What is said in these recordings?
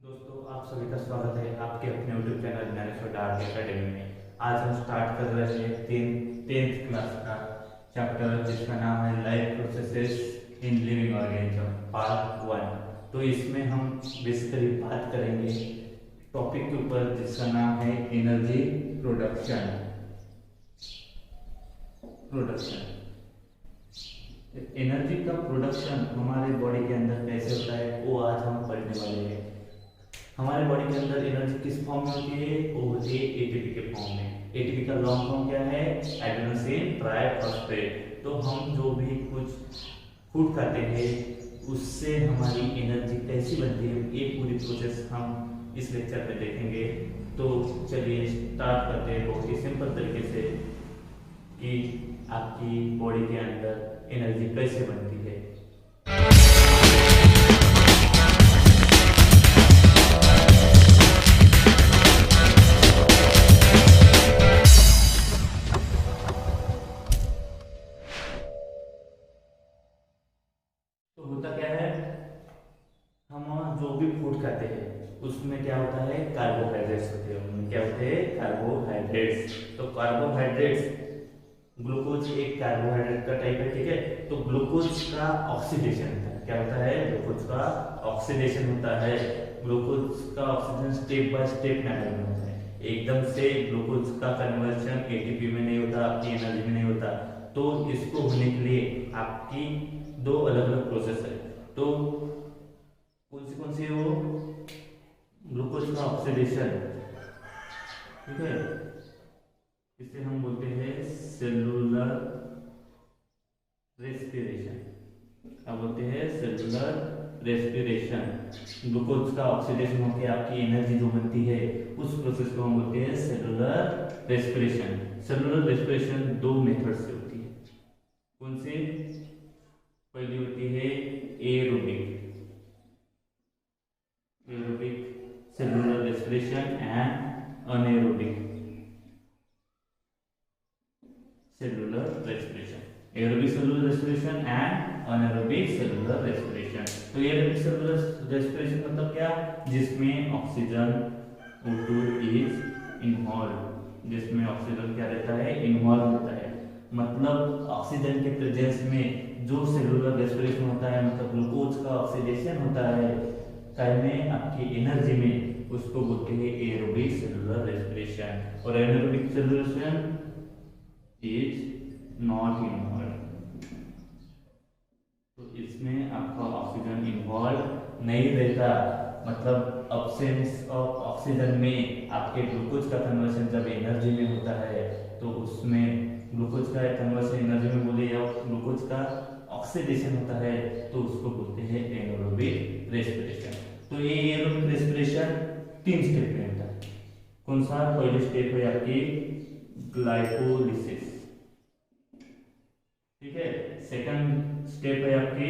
दोस्तों, आप सभी का स्वागत है आपके अपने YouTube channel Dnyaneshwar dark academy में। आज हम स्टार्ट कर रहे हैं टेंथ क्लास का चैप्टर जिसका नाम है life processes in living organism part 1। तो इसमें हम बेसिकली बात करेंगे टॉपिक के ऊपर जिसका नाम है एनर्जी प्रोडक्शन। एनर्जी का प्रोडक्शन हमारे बॉडी के अंदर कैसे होता है वो आज हम पढ़ने वाले हैं। हमारे बॉडी के अंदर एनर्जी किस फॉर्म में होती है? वो होती है एटीपी के फॉर्म में। एटीपी का लॉन्ग फॉर्म क्या है? Adenosine triphosphate. तो हम जो भी कुछ फूड खाते हैं उससे हमारी एनर्जी कैसी बनती है ये पूरी प्रोसेस हम इस लेक्चर में देखेंगे। तो चलिए स्टार्ट करते हैं बहुत ही सिंपल तरीके से कि आपकी बॉडी के अंदर एनर्जी कैसे बनती है। तो होता क्या है, हम जो भी फूड खाते हैं उसमें क्या होता है? कार्बोहाइड्रेट्स होते हैं। उनमें क्या होते हैं? कार्बोहाइड्रेट्स। तो कार्बोहाइड्रेट्स, ग्लूकोज एक कार्बोहाइड्रेट का टाइप है, ठीक है। तो ग्लूकोज का ऑक्सीडेशन होता है। क्या होता है? ग्लूकोज का ऑक्सीडेशन होता है। ग्लूकोज का oxygen step by step manner में होता है। एकदम से ग्लूकोज का कन्वर्शन एटीपी में नहीं होता, आपकी एनर्जी में नहीं होता। तो इसको होने के लिए आपकी दो अलग अलग प्रोसेस है। तो कौन सी है वो? ग्लूकोज का ऑक्सीडेशन, ठीक है। इसे हम बोलते हैं सेलुलर रेस्पिरेशन। क्या बोलते हैं? Cellular respiration. ग्लूकोज का ऑक्सीडेशन होकर आपकी एनर्जी जो बनती है उस प्रोसेस को हम बोलते हैं सेलुलर रेस्पिरेशन। सेलुलर रेस्पिरेशन दो मेथड से होती है। कौन सी? पहली होती है aerobic cellular respiration and anaerobic cellular respiration. Aerobic cellular respiration and anaerobic cellular respiration. तो एरोबिक सेलुलर रेस्पिरेशन मतलब क्या? जिसमें ऑक्सीजन O2 इज इन्वॉल्व, जिसमें ऑक्सीजन क्या रहता है? इन्वॉल्व होता है। मतलब ऑक्सीजन के प्रेजेंस में जो सेलुलर रेस्पिरेशन होता है, मतलब ग्लूकोज का ऑक्सीडेशन होता है काय में, आपकी एनर्जी में, उसको बोलते हैं एरोबिक सेलुलर रेस्पिरेशन। और anaerobic cellular is not involve. तो इसमें आपका ऑक्सीजन इन्वॉल्व नहीं रहता। मतलब अब्सेंस ऑफ ऑक्सीजन में आपके ग्लूकोज का कन्वर्शन जब एनर्जी में होता है तो उसमें ग्लूकोज का कन्वर्शन एनर्जी में बोले या ग्लूकोज का ऑक्सीडेशन होता है तो उसको बोलते हैं एनारोबिक रेस्पिरेशन। तो ये एनारोबिक रेस्पिरेशन 3 स्टेप में होता है। कौन सा? पहले स्टेप है आपकी ग्लाइकोलिसिस, ठीक है। सेकंड स्टेप है आपकी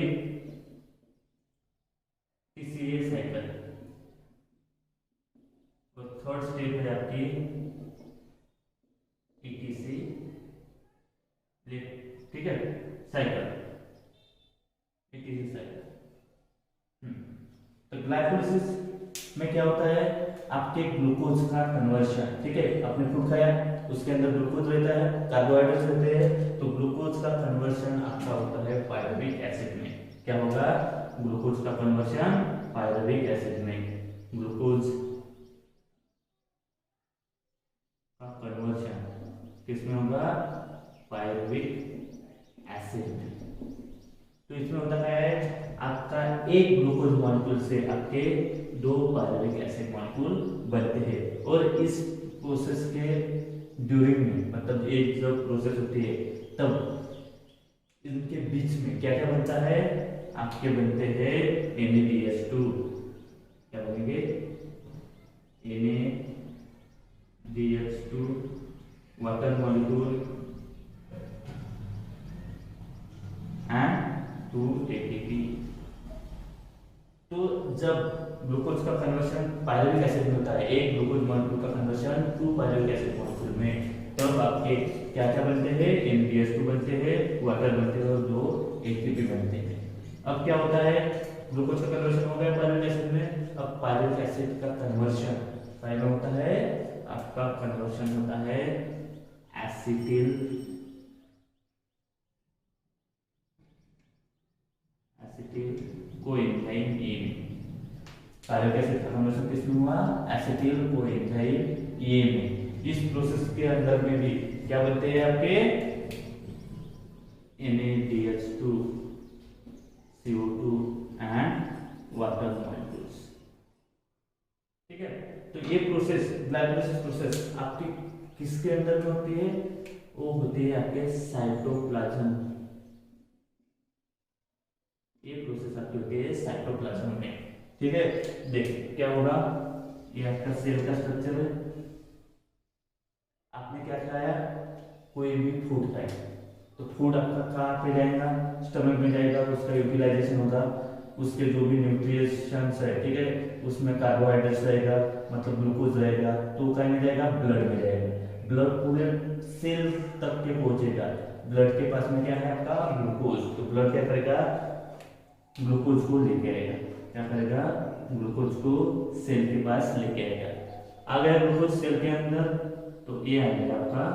टीसीए साइकिल और थर्ड स्टेप है आपकी ईटीसी, ठीक है, साइकिल, ईटीसी साइकिल। तो ग्लाइकोलिसिस में क्या होता है? आपके ग्लूकोज का कन्वर्शन, ठीक है। आपने फूड खाया, उसके अंदर ग्लूकोज रहता है, कार्बोहाइड्रेट्स रहते हैं, तो ग्लूकोज का कन्वर्शन आपका होता है पायरुविक एसिड में। क्या होगा? ग्लूकोज का कन्वर्शन पायरुविक एसिड में। ग्लूकोज का कन्वर्शन किसमें होगा? पायरुविक एसिड में। तो इसमें होता है आपका एक ग्लूकोज मॉलिक्यूल से आपके 2 पायरुविक एसिड मॉलिक्यूल बनते हैं। और इस प्रोसेस के ड्यूरिंग में, मतलब एक जब प्रोसेस होती है तब इनके बीच में क्या क्या बनता है? आपके बनते हैं NaDH2। क्या बनेंगे? NaDH2 water molecule and 2 ATP। तो जब ग्लूकोज का कन्वर्शन पायरुविक एसिड में होता है, एक ग्लूकोज मॉलिक्यूल का कन्वर्शन 2 पायरुविक एसिड मॉलिक्यूल में, तब आपके क्या क्या बनते हैं? NaDH2 बनते हैं, वाटर बनते हैं और 2 ATP बनते हैं। अब क्या होता है? ग्लूकोज का कन्वर्शन हो गया पायरुवेट एसिड में। अब पायरुवेट एसिड का कन्वर्शन फाइनल होता है, आपका कन्वर्शन होता है एसिटिल कोएंजाइम ए में। पायरुवेट एसिड का कन्वर्शन किसमें हुआ? एसिटिल कोएंजाइम ए में। इस प्रोसेस के अंदर में भी क्या बनते हैं आपके NaDH2 CO2 and water molecules. ठीक है, तो ये प्रोसेस ग्लाइकोलाइसिस प्रोसेस आपकी किसके अंदर में होती है? वो होती है आपके साइटोप्लाज्म। ये प्रोसेस आपकी होती है साइटोप्लाज्म में। ठीक है, देखिए क्या होगा, ये आपका सेल का स्ट्रक्चर है। आपने क्या खाया? कोई भी फूड खाया, तो फूड आपका कहाँ पे जाएगा? स्टमक में जाएगा, उसका यूटिलाइजेशन होगा, उसके जो भी न्यूट्रिशंस है, ठीक है, उसमें कार्बोहाइड्रेट्स रहेगा, मतलब ग्लूकोज रहेगा, तो कहीं में जाएगा? ब्लड में जाएगा। ब्लड पूरे सेल तक के पहुंचेगा। ब्लड के पास में क्या है आपका? ग्लूकोज। तो ब्लड क्या करेगा? ग्लूकोज को लेके आएगा। क्या करेगा? ग्लूकोज को सेल के पास लेके आएगा। आ गया ग्लूकोज सेल के अंदर, तो ये आ गया आपका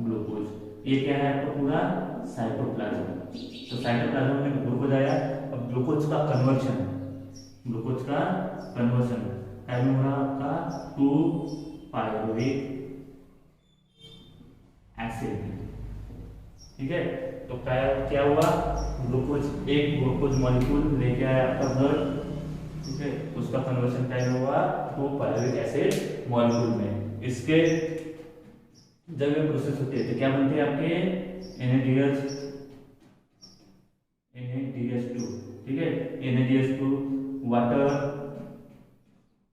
ग्लूकोज। ये क्या है आपका? पूरा साइटोप्लाज्म। तो साइटोप्लाज्म में ग्लूकोज आया। अब ग्लूकोज का कन्वर्शन टाइम हो रहा आपका 2 पायरुवेट एसिड। ठीक है, तो क्या हुआ? एक ग्लूकोज मॉलिक्यूल लेके आया आपका ब्लड। ठीक है, उसका कन्वर्शन टाइम हुआ 2 पायरुवेट एसिड मॉलिक्यूल में। इसके जब ये प्रोसेस होती है तो क्या बनती है आपके? NaDH2। ठीक है, NaDH2 वाटर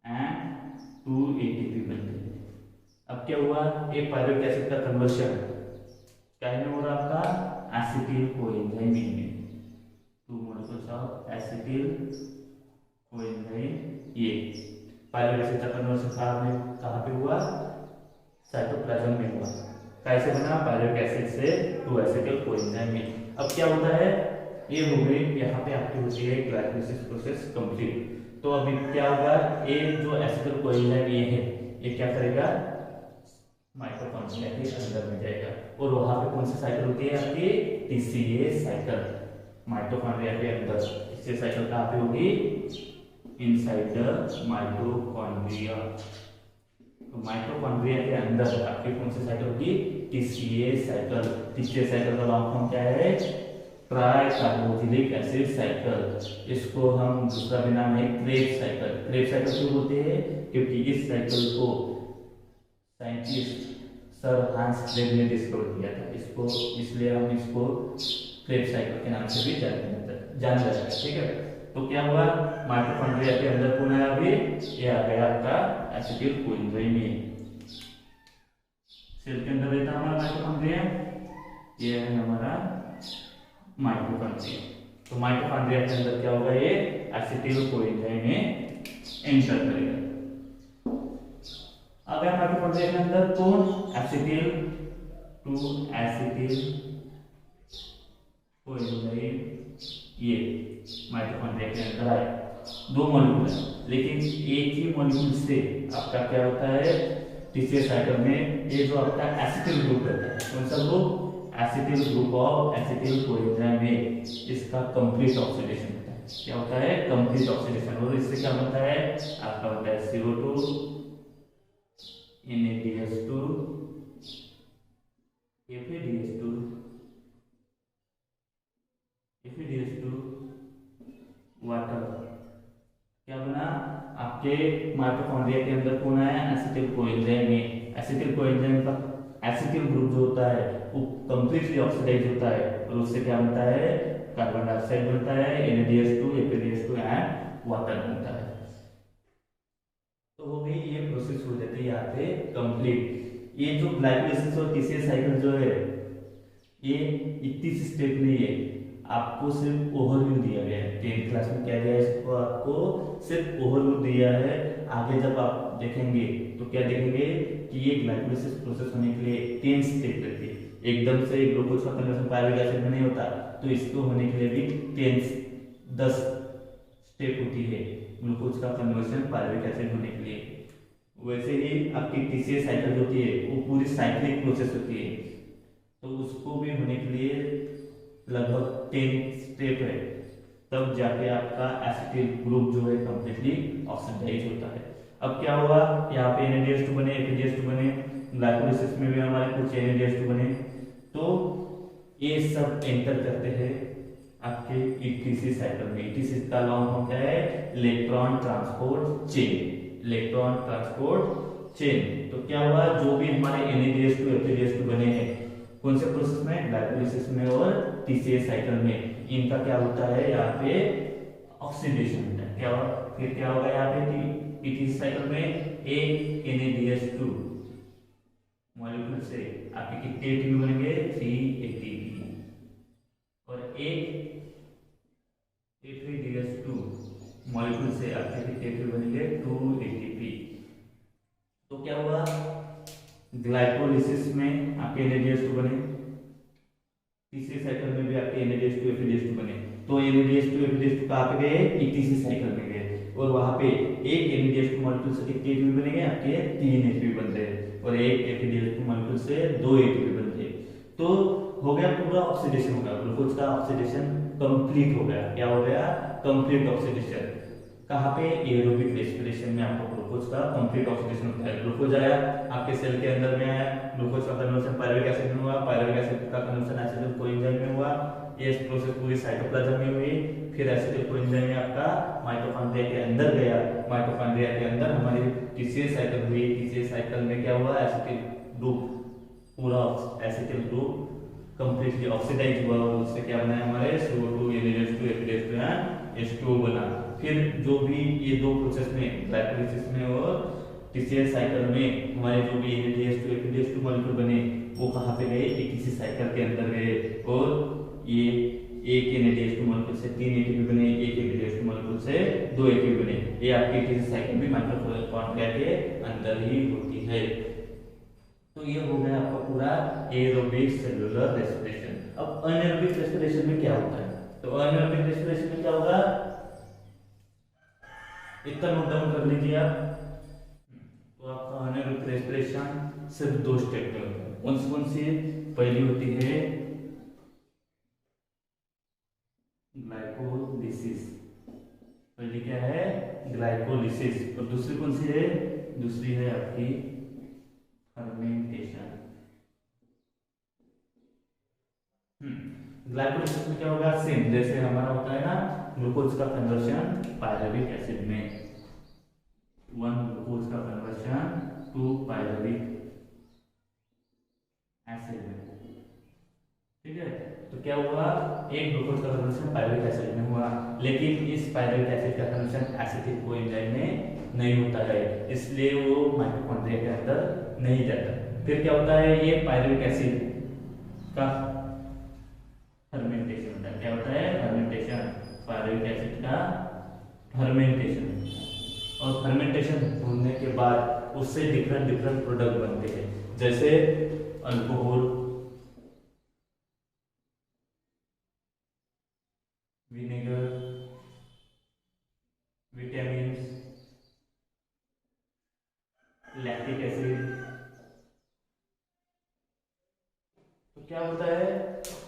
एंड 2 ATP बनते हैं। अब क्या हुआ? एक पायरुवेट एसिड का कन्वर्शन क्या में हो रहा आपका? एसिटिल कोएंजाइम में। 2 molecules of acetyl coenzyme A. Pyruvate acid का कन्वर्शन कहाँ पे हुआ? साइटोप्लाज्म में हुआ। कैसे बना? पायरुवेट एसिड से 2 एसिटिल कोएंजाइम में। अब क्या होता है? ये हो गई, यहाँ पे आपकी होती है ग्लाइकोलाइसिस प्रोसेस कंप्लीट। तो अभी क्या होगा? ये जो एसिटिल कोएंजाइम ए है, ये क्या करेगा? माइटोकॉन्ड्रिया के अंदर में जाएगा, और वहां पे कौन सी साइकिल होती है आपकी? TCA cycle. माइटोकॉन्ड्रिया के अंदर TCA साइकिल कहाँ पे होगी? Inside the mitochondria. तो माइटोकॉन्ड्रिया के अंदर आपकी कौन सी साइकिल होगी? TCA cycle. TCA साइकिल का लॉन्ग फॉर्म क्या है? Try carboxylic acid cycle. इसको हम दूसरा भी नाम है क्रेब्स साइकिल। क्रेब्स साइकिल क्यों होते हैं? क्योंकि इस साइकिल को साइंटिस्ट सर हांस क्रेब ने डिस्कवर किया था इसको, इसलिए हम इसको क्रेब्स साइकिल के नाम से भी जाना जाता है। ठीक है, तो क्या हुआ? माइटोकॉन्ड्रिया के अंदर कौन आया? अभी ये आ गया आपका एसिटिल कोएंजाइम ए। सेल के अंदर रहता हमारा माइटोकॉन्ड्रिया, ये है हमारा माइटोकॉन्ड्रिया। तो माइटोकॉन्ड्रिया के अंदर क्या होगा? ये एसिटिल कोएंजाइम में एंटर करेगा। अब माइटोकॉन्ड्रिया के अंदर कौन? एसिटिल 2 एसिटिल कोएंजाइम ये माइटोकॉन्ड्रिया के अंदर आए। 2 मॉलिक्यूल है, लेकिन एक ही मॉलिक्यूल से आपका क्या होता है? TCA साइकिल में ये जो आपका एसिटिल ग्रुप रहता है, कौन सा group? Acetyl group of acetyl coenzyme A, इसका कंप्लीट ऑक्सीडेशन होता है। क्या होता है? Complete oxidation. और इससे क्या बनता है? आपका बनता है CO2 NaDH2 FeDH2 वाटर। क्या बना? आपके माइटोकॉन्ड्रिया के अंदर कौन आया? एसिटिल कोएंजाइम में। एसिटिल कोएंजाइम का एसिटिल ग्रुप जो होता है वो कंप्लीटली ऑक्सीडाइज होता है, और उससे क्या बनता है? कार्बन डाइऑक्साइड बनता है, NaDH2 FeDH2 एंड वाटर बनता है। तो हो गई, ये प्रोसेस हो जाती है यहाँ पे कंप्लीट। ये जो ग्लाइकोलाइसिस और TCA साइकिल जो है, ये इतनी सी स्टेप नहीं है, आपको सिर्फ ओवरव्यू दिया गया है। 10th क्लास में क्या दिया है? इसको आपको सिर्फ ओवरव्यू दिया है। आगे जब आप देखेंगे तो क्या देखेंगे कि ये ग्लाइकोलाइसिस प्रोसेस होने के लिए 10 स्टेप रहती है। एकदम से ग्लूकोज का कन्वर्जन पायरुवेट एसिड में नहीं होता, तो इसको होने के लिए भी 10 स्टेप होती है ग्लूकोज का कन्वर्शन पायरुविक एसिड होने के लिए, वैसे ही आपकी टीसीएस साइकिल होती है वो पूरी साइक्लिक प्रोसेस होती है, तो उसको भी होने के लिए लगभग 10 स्टेप है, तब जाके आपका एसिटिल ग्रुप जो है कंप्लीटली ऑक्सीडाइज होता है। अब क्या हुआ, यहाँ पे NADH2 बने, FADH2 बने, ग्लाइकोलाइसिस में भी हमारे कुछ NADH2 बने, तो ये सब एंटर करते हैं आपके ETC साइकिल में। ETC का लॉन्ग फॉर्म क्या है, electron transport chain, electron transport chain. तो क्या हुआ, जो भी हमारे NADH2 FADH2 बने हैं कौन से प्रोसेस में, ग्लाइकोलाइसिस में और TCA साइकिल में, इनका क्या होता है यहाँ पे ऑक्सीडेशन होता है। क्या फिर क्या होगा यहाँ पे ETC साइकिल में, एक NADH2 मॉलिक्यूल से आपके कितने एटीपी बनेंगे, 3 एटीपी, और एक FADH2 मॉलिक्यूल से आपके कितने एटीपी बनेंगे, 2 एटीपी। तो क्या हुआ, ग्लाइकोलाइसिस में आपके NADH2 बने, तीसरे साइकिल में भी आपके NADH2 FADH2 बने, तो NADH2 FADH2 कहाँ पे गए, ETC साइकिल में गए, और वहां पे एक NADH2 मॉलिक्यूल से कितने एटीपी बनेंगे, आपके 3 एटीपी बनते हैं, और एक FADH2 मॉलिक्यूल से 2 एटीपी बनते हैं। तो हो गया पूरा ऑक्सीडेशन, हो गया ग्लूकोज का ऑक्सीडेशन कंप्लीट हो गया। क्या हो गया, कंप्लीट ऑक्सीडेशन। कहाँ पे, एरोबिक रेस्पिरेशन में आपको ग्लूकोज का कंप्लीट ऑक्सीडेशन होता है। ग्लूकोज आया आपके सेल के अंदर में आया, ग्लूकोज का कन्वर्जन पायरुविक एसिड में हुआ, पायरुविक एसिड का कन्वर्जन एसिटिल कोएंजाइम में हुआ, ये प्रोसेस पूरी साइटोप्लाज्म में हुई, फिर एसिटिल कोएंजाइम में आपका माइटोकॉन्ड्रिया के अंदर गया, माइटोकॉन्ड्रिया के अंदर हमारी टीसीएस साइकिल हुई, टीसीएस साइकिल में क्या हुआ, एसिटिल ग्रुप, पूरा एसिटिल ग्रुप कंप्लीटली ऑक्सीडाइज हुआ, और उससे क्या बना हमारे CO2 NADH2 FADH2 H2O बना। फिर जो भी ये दो प्रोसेस में, ग्लाइकोलाइसिस में और टीसीएस साइकिल में हमारे जो भी NADH2 FADH2 मॉलिक्यूल बने वो कहाँ पे गए, ETC साइकिल के अंदर गए, और ये एक NADH2 मॉलिक्यूल से 3 एटीपी बने, एक NADH2 मॉलिक्यूल से 2 एटीपी बने। ये आपकी ETC साइकिल भी माइटोकॉन्ड्रिया के अंदर ही होती है। तो ये हो गया आपका पूरा एरोबिक सेलुलर रेस्पिरेशन। अब अनएरोबिक रेस्पिरेशन में क्या होता है, तो अनएरोबिक रेस्पिरेशन में क्या होगा, इतना नोट डाउन कर लीजिए आप। तो आपका अनएरोबिक रेस्पिरेशन सिर्फ 2 स्टेप में होता है। कौन सी, पहली होती है ग्लाइकोलिसिस, पहली क्या है, ग्लाइकोलिसिस, और दूसरी कौन सी है, दूसरी है आपकी फर्मेंटेशन। ग्लाइकोलाइसिस में क्या होगा, सेम जैसे हमारा होता है ना ग्लूकोज का कन्वर्शन पायरुविक एसिड में, 1 ग्लूकोज का कन्वर्शन 2 पायरुविक एसिड में, ठीक है। तो क्या हुआ, एक ग्लूकोज का कन्वर्शन पायरुविक एसिड में हुआ, लेकिन इस पायरुविक एसिड का कन्वर्शन एसिटिल कोएंजाइम में नहीं होता है, इसलिए वो माइटोकॉन्ड्रिया के अंदर नहीं जाता। फिर क्या होता है, ये पायरुविक एसिड का फर्मेंटेशन होता है। क्या होता है, फर्मेंटेशन, पायरुविक एसिड का फर्मेंटेशन, और फर्मेंटेशन होने के बाद उससे डिफरेंट प्रोडक्ट बनते हैं, जैसे alcohol, vinegar, vitamin, lactic acid. तो क्या होता है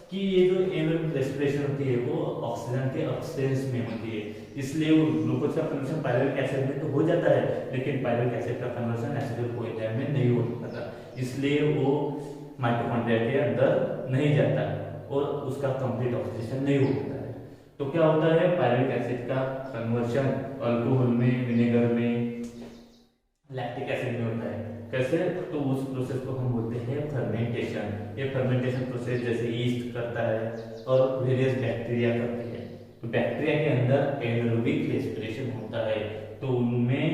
कि ये जो एरोबिक रेस्पिरेशन होती है वो ऑक्सीजन के एब्सेंस में होती है, इसलिए वो ग्लूकोज का कन्वर्शन पायरुविक एसिड में तो हो जाता है, लेकिन पायरुविक एसिड का कन्वर्शन एसिटिल कोएंजाइम में नहीं हो पाता, इसलिए वो माइटोकॉन्ड्रिया के अंदर नहीं जाता और उसका कंप्लीट ऑक्सीडेशन नहीं हो पाता है। तो क्या होता है, पायरुविक एसिड का कन्वर्शन अल्कोहल में, विनेगर में, लैक्टिक एसिड में होता है। कैसे, तो उस प्रोसेस को हम बोलते हैं फर्मेंटेशन। ये फर्मेंटेशन प्रोसेस जैसे ईस्ट करता है और वेरियस बैक्टीरिया करते हैं, तो बैक्टीरिया के अंदर एनारोबिक रेस्पिरेशन होता है, तो उनमें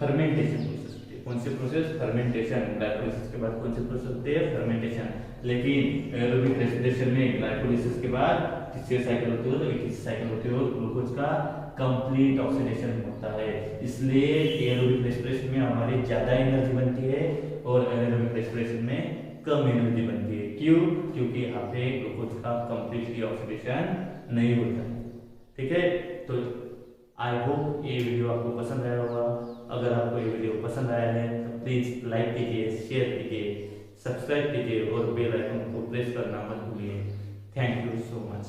फर्मेंटेशन प्रोसेस होती है। कौन सी प्रोसेस, फर्मेंटेशन। ग्लाइकोलाइसिस के बाद कौन सी प्रोसेस होती है, फर्मेंटेशन। लेकिन एनारोबिक रेस्पिरेशन में ग्लाइकोलाइसिस के बाद टीसीएस साइकिल होती है, तो ETC साइकिल होती है, और ग्लूकोज का कंप्लीट ऑक्सीडेशन होता है, इसलिए एरोबिक रेस्पिरेशन में हमारी ज्यादा एनर्जी बनती है और एनारोबिक रेस्पिरेशन में कम एनर्जी बनती है। क्यों, क्योंकि यहाँ पे ग्लूकोज का कंप्लीटली ऑक्सीडेशन नहीं होता है, ठीक है। तो आई होप ये वीडियो आपको पसंद आया होगा। अगर आपको ये वीडियो पसंद आया है तो प्लीज़ लाइक कीजिए, शेयर कीजिए, सब्सक्राइब कीजिए और बेल आइकन को प्रेस करना मत भूलिए। Thank you so much.